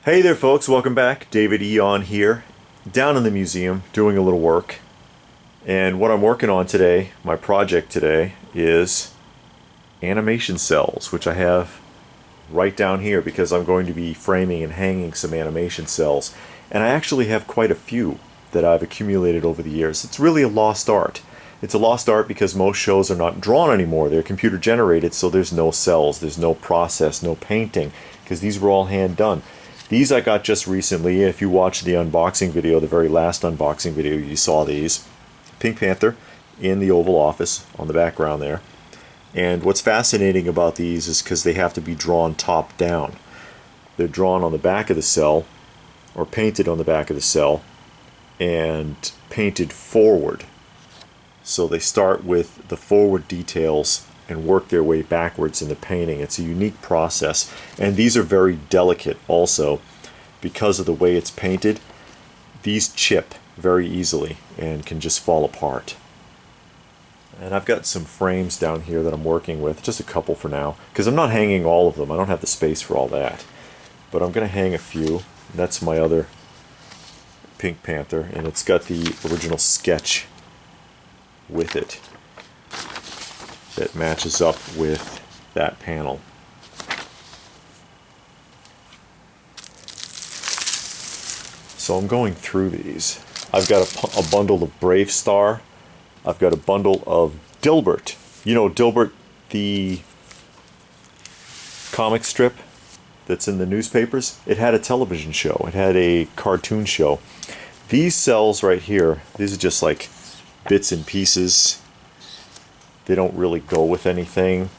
Hey there folks, welcome back. David Eon here, down in the museum doing a little work. And what I'm working on today, my project today, is animation cells, which I have right down here because I'm going to be framing and hanging some animation cells. And I actually have quite a few that I've accumulated over the years. It's really a lost art. It's a lost art because most shows are not drawn anymore. They're computer generated, so there's no cells, there's no process, no painting, because these were all hand done. These I got just recently. If you watched the unboxing video, the very last unboxing video, you saw these. Pink Panther in the Oval Office on the background there. And what's fascinating about these is because they have to be drawn top down. They're drawn on the back of the cell, or painted on the back of the cell, and painted forward. So they start with the forward details and work their way backwards in the painting. It's a unique process, and these are very delicate also because of the way it's painted. These chip very easily and can just fall apart. And I've got some frames down here that I'm working with, just a couple for now, because I'm not hanging all of them. I don't have the space for all that, but I'm going to hang a few. That's my other Pink Panther, and it's got the original sketch with it that matches up with that panel. So I'm going through these. I've got a bundle of Brave Star. I've got a bundle of Dilbert. You know Dilbert, the comic strip that's in the newspapers? It had a television show. It had a cartoon show. These cells right here, these are just like bits and pieces. They don't really go with anything.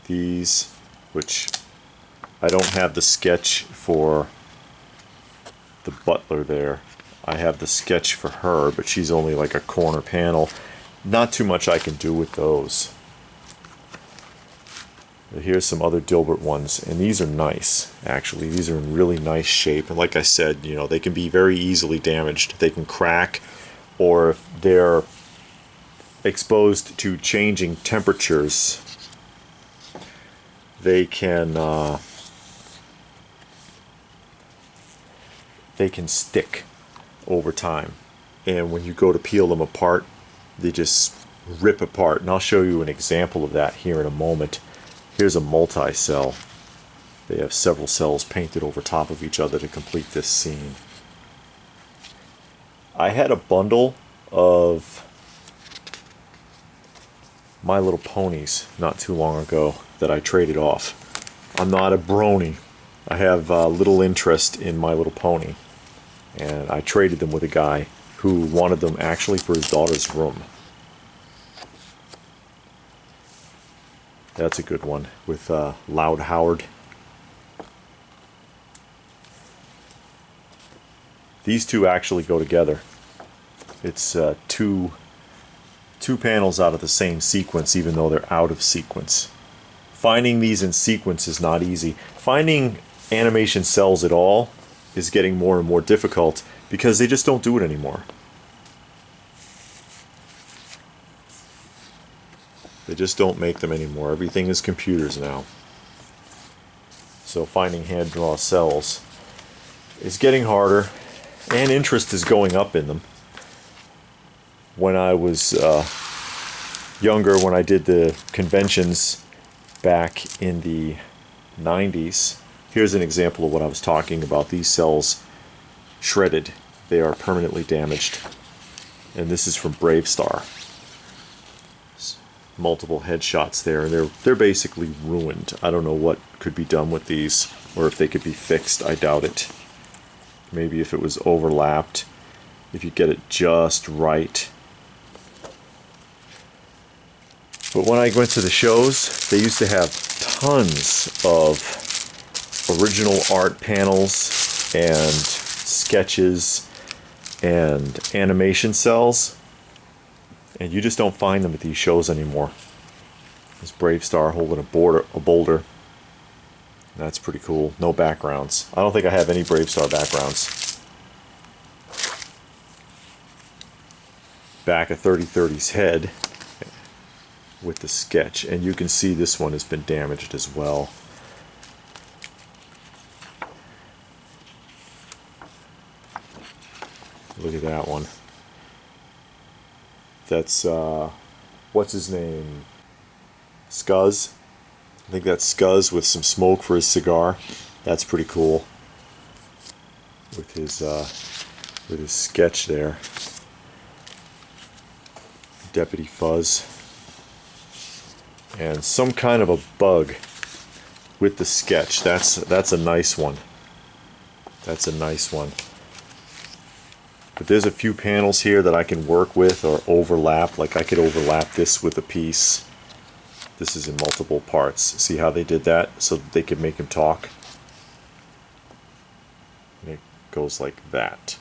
These, which I don't have the sketch for the butler there. I have the sketch for her, but she's only like a corner panel. Not too much I can do with those. But here's some other Dilbert ones, and these are nice, actually. These are in really nice shape, and like I said, you know, they can be very easily damaged. They can crack, or if they're exposed to changing temperatures, they can stick over time, and when you go to peel them apart, they just rip apart. And I'll show you an example of that here in a moment. Here's a multi-cell. They have several cells painted over top of each other to complete this scene. I had a bundle of My Little Ponies not too long ago that I traded off. I'm not a brony. I have little interest in My Little Pony, and I traded them with a guy who wanted them actually for his daughter's room. That's a good one with Loud Howard. These two actually go together. It's two panels out of the same sequence, even though they're out of sequence. Finding these in sequence is not easy. Finding animation cells at all is getting more and more difficult because they just don't do it anymore. They just don't make them anymore. Everything is computers now. So finding hand-drawn cells is getting harder, and interest is going up in them. When I was younger, when I did the conventions back in the 90s, here's an example of what I was talking about. These cells shredded. They are permanently damaged. And this is from Brave Star. Multiple headshots there, and they're basically ruined. I don't know what could be done with these, or if they could be fixed. I doubt it. Maybe if it was overlapped, if you get it just right. But when I went to the shows, they used to have tons of original art panels and sketches and animation cells. And you just don't find them at these shows anymore. This Brave Star holding a boulder. That's pretty cool. No backgrounds. I don't think I have any Brave Star backgrounds. Back of 3030's head with the sketch. And you can see this one has been damaged as well. Look at that one. That's, what's his name? Scuzz. I think that's Scuzz with some smoke for his cigar. That's pretty cool. With his sketch there. Deputy Fuzz. And some kind of a bug with the sketch. That's a nice one. That's a nice one. But there's a few panels here that I can work with or overlap. Like I could overlap this with a piece. This is in multiple parts. See how they did that? So that they could make him talk. And it goes like that.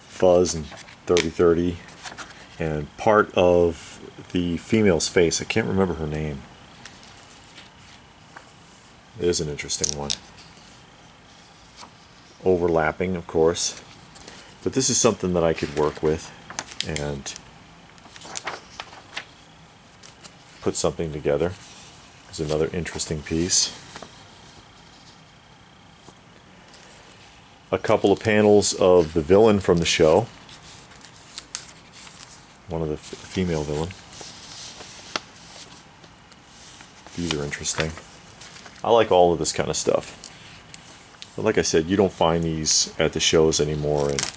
Fuzz and 3030. And part of the female's face. I can't remember her name. There's an interesting one. Overlapping, of course, but this is something that I could work with and put something together. There's another interesting piece. A couple of panels of the villain from the show, one of the female villain. These are interesting. I like all of this kind of stuff. But like I said, you don't find these at the shows anymore, and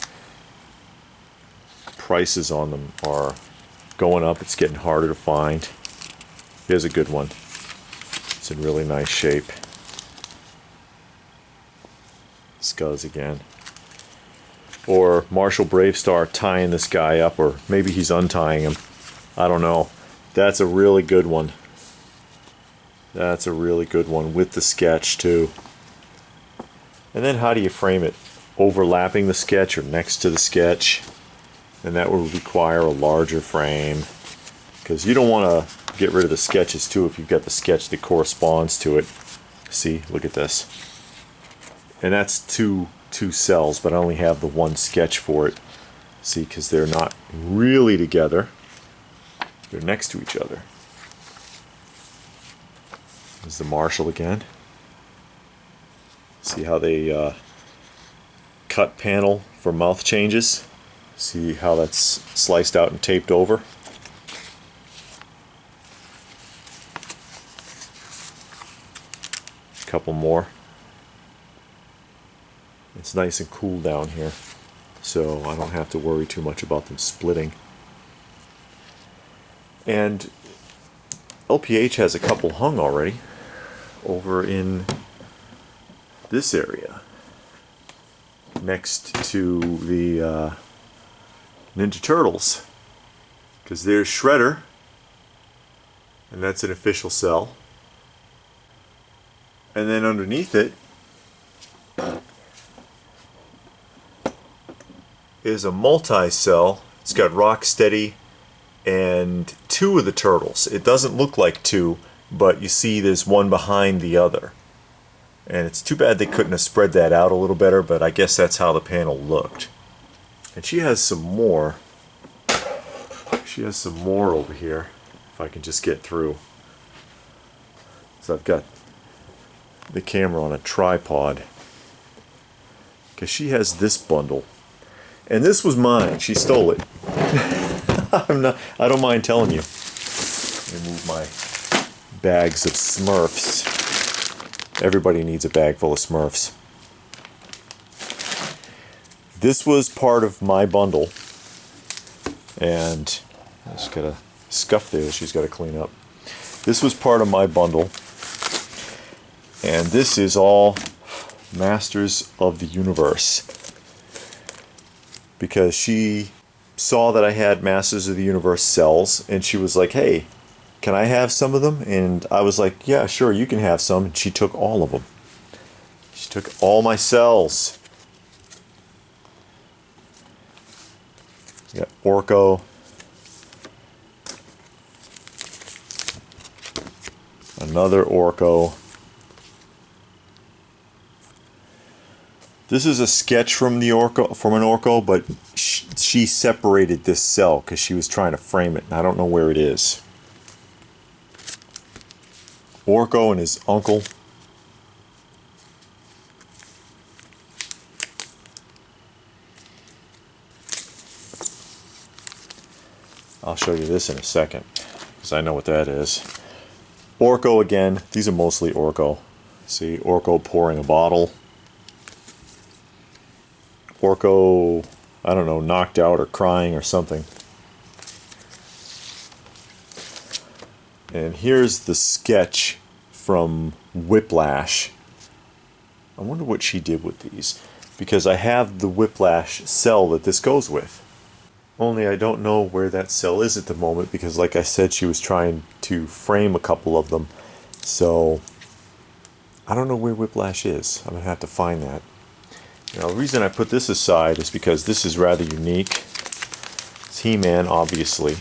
prices on them are going up. It's getting harder to find. Here's a good one. It's in really nice shape. Scuzz again. Or Marshall Bravestar tying this guy up, or maybe he's untying him. I don't know. That's a really good one. That's a really good one with the sketch too. And then how do you frame it? Overlapping the sketch or next to the sketch? And that would require a larger frame, because you don't want to get rid of the sketches too if you've got the sketch that corresponds to it. See, look at this. And that's two cells, but I only have the one sketch for it. See, because they're not really together. They're next to each other. There's the Marshall again. See how they cut panel for mouth changes? See how that's sliced out and taped over? A couple more. It's nice and cool down here, so I don't have to worry too much about them splitting. And LPH has a couple hung already over in this area next to the Ninja Turtles, because there's Shredder, and that's an official cell, and then underneath it is a multi-cell. It's got Rocksteady and two of the turtles. It doesn't look like two, but you see there's one behind the other. And it's too bad they couldn't have spread that out a little better, but I guess that's how the panel looked. And she has some more. She has some more over here, if I can just get through. So I've got the camera on a tripod, because she has this bundle. And this was mine. She stole it. I don't mind telling you. Let me move my bags of Smurfs. Everybody needs a bag full of Smurfs. This was part of my bundle. And I just got a scuff there she's got to clean up. This was part of my bundle. And this is all Masters of the Universe. Because she saw that I had Masters of the Universe cells, and she was like, hey, can I have some of them? And I was like, yeah, sure, you can have some. And she took all of them. She took all my cells. We got Orko. Another Orko. This is a sketch from the Orko, from an Orko, but she separated this cell because she was trying to frame it, and I don't know where it is. Orko and his uncle. I'll show you this in a second, because I know what that is. Orko again. These are mostly Orko. See, Orko pouring a bottle. Orko, I don't know, knocked out or crying or something. And here's the sketch from Whiplash. I wonder what she did with these, because I have the Whiplash cell that this goes with. Only I don't know where that cell is at the moment, because like I said, she was trying to frame a couple of them. So I don't know where Whiplash is. I'm going to have to find that. Now, the reason I put this aside is because this is rather unique. It's He-Man, obviously.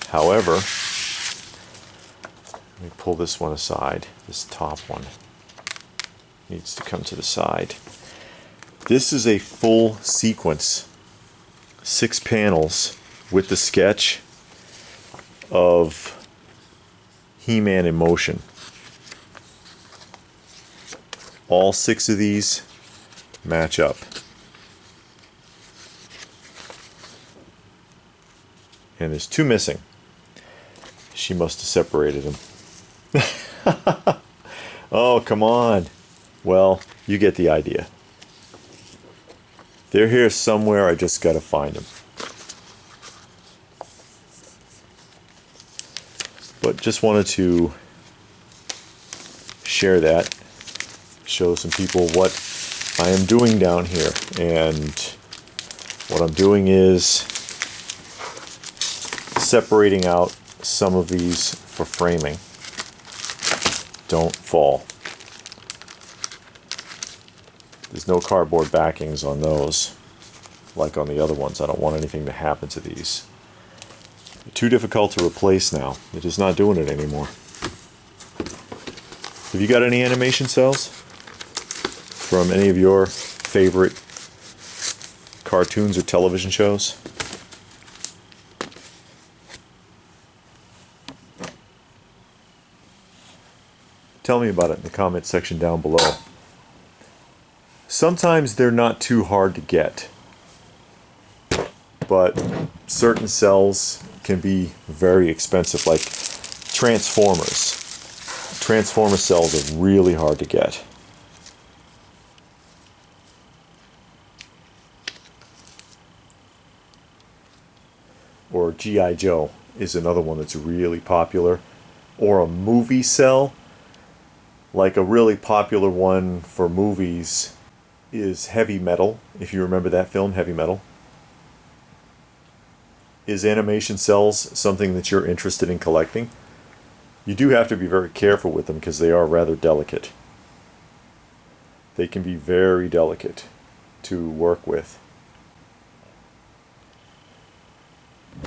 However, let me pull this one aside. This top one needs to come to the side. This is a full sequence, 6 panels with the sketch of He-Man in motion. All 6 of these match up. And there's 2 missing. She must have separated them. Oh, come on. Well, you get the idea. They're here somewhere, I just gotta find them. But just wanted to share that, show some people what I am doing down here. And what I'm doing is separating out some of these for framing. Don't fall. There's no cardboard backings on those, like on the other ones. I don't want anything to happen to these. They're too difficult to replace now. They're just not doing it anymore. Have you got any animation cells from any of your favorite cartoons or television shows? Tell me about it in the comment section down below. Sometimes they're not too hard to get, but certain cells can be very expensive, like Transformers. Transformer cells are really hard to get. Or G.I. Joe is another one that's really popular. Or a movie cell, like a really popular one for movies is Heavy Metal, if you remember that film, Heavy Metal. Is animation cells something that you're interested in collecting? You do have to be very careful with them because they are rather delicate. They can be very delicate to work with.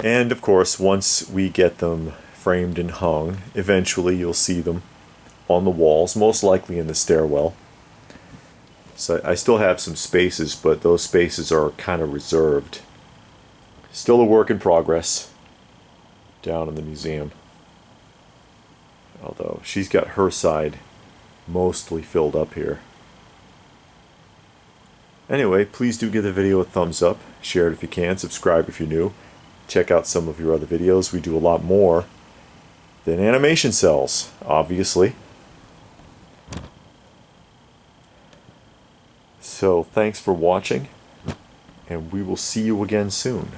And of course, once we get them framed and hung, eventually you'll see them on the walls, most likely in the stairwell. So I still have some spaces, but those spaces are kind of reserved. Still a work in progress down in the museum. Although she's got her side mostly filled up here. Anyway, please do give the video a thumbs up, share it if you can, subscribe if you're new. Check out some of your other videos. We do a lot more than animation cells, obviously. So thanks for watching, and we will see you again soon.